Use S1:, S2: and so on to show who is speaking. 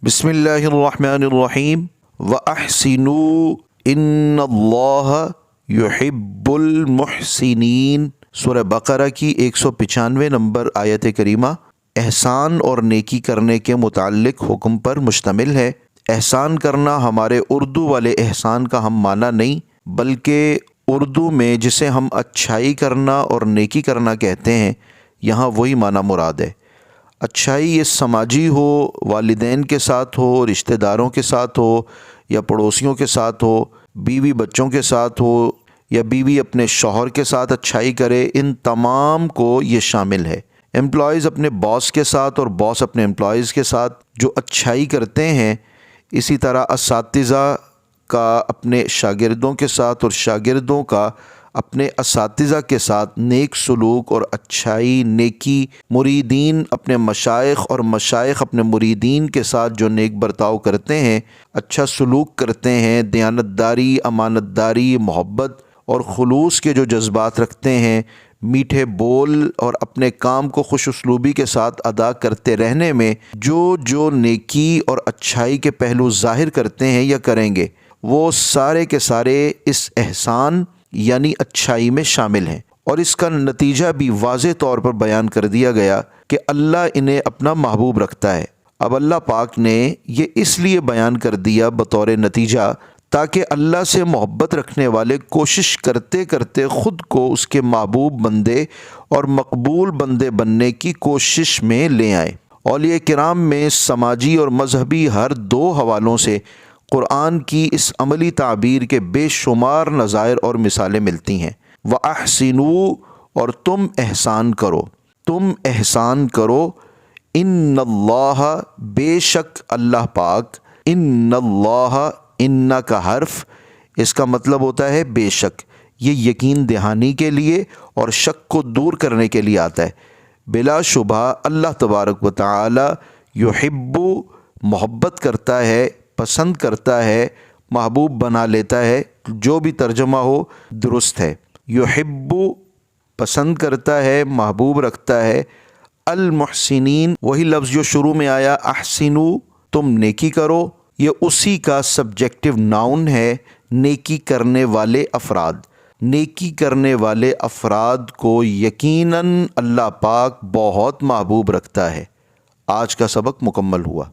S1: بسم اللہ الرحمن الرحیم وَأَحْسِنُوا إِنَّ اللَّهَ يُحِبُّ الْمُحْسِنِينَ۔ سورہ بقرہ کی 195 نمبر آیت کریمہ احسان اور نیکی کرنے کے متعلق حکم پر مشتمل ہے۔ احسان کرنا ہمارے اردو والے احسان کا ہم معنی نہیں، بلکہ اردو میں جسے ہم اچھائی کرنا اور نیکی کرنا کہتے ہیں، یہاں وہی معنی مراد ہے۔ اچھائی یہ سماجی ہو، والدین کے ساتھ ہو، رشتہ داروں کے ساتھ ہو، یا پڑوسیوں کے ساتھ ہو، بیوی بچوں کے ساتھ ہو، یا بیوی اپنے شوہر کے ساتھ اچھائی کرے، ان تمام کو یہ شامل ہے۔ امپلائیز اپنے باس کے ساتھ اور باس اپنے امپلائیز کے ساتھ جو اچھائی کرتے ہیں، اسی طرح اساتذہ کا اپنے شاگردوں کے ساتھ اور شاگردوں کا اپنے اساتذہ کے ساتھ نیک سلوک اور اچھائی، نیکی، مریدین اپنے مشائخ اور مشائخ اپنے مریدین کے ساتھ جو نیک برتاؤ کرتے ہیں، اچھا سلوک کرتے ہیں، دیانتداری، امانت داری، محبت اور خلوص کے جو جذبات رکھتے ہیں، میٹھے بول اور اپنے کام کو خوش اسلوبی کے ساتھ ادا کرتے رہنے میں جو نیکی اور اچھائی کے پہلو ظاہر کرتے ہیں یا کریں گے، وہ سارے کے سارے اس احسان یعنی اچھائی میں شامل ہیں۔ اور اس کا نتیجہ بھی واضح طور پر بیان کر دیا گیا کہ اللہ انہیں اپنا محبوب رکھتا ہے۔ اب اللہ پاک نے یہ اس لیے بیان کر دیا بطور نتیجہ تاکہ اللہ سے محبت رکھنے والے کوشش کرتے کرتے خود کو اس کے محبوب بندے اور مقبول بندے بننے کی کوشش میں لے آئیں۔ اولیاء کرام میں سماجی اور مذہبی ہر دو حوالوں سے قرآن کی اس عملی تعبیر کے بے شمار نظائر اور مثالیں ملتی ہیں۔ وَأَحْسِنُوا، اور تم احسان کرو، تم احسان کرو، ان اللہ، بے شک اللہ پاک، ان اللہ، ان کا حرف اس کا مطلب ہوتا ہے بے شک، یہ یقین دہانی کے لیے اور شک کو دور کرنے کے لیے آتا ہے۔ بلا شبہ اللہ تبارک و تعالی یحب، محبت کرتا ہے، پسند کرتا ہے، محبوب بنا لیتا ہے، جو بھی ترجمہ ہو درست ہے۔ یحب پسند کرتا ہے، محبوب رکھتا ہے، المحسنین وہی لفظ جو شروع میں آیا احسنو، تم نیکی کرو، یہ اسی کا سبجیکٹو ناؤن ہے، نیکی کرنے والے افراد۔ نیکی کرنے والے افراد کو یقیناً اللہ پاک بہت محبوب رکھتا ہے۔ آج کا سبق مکمل ہوا۔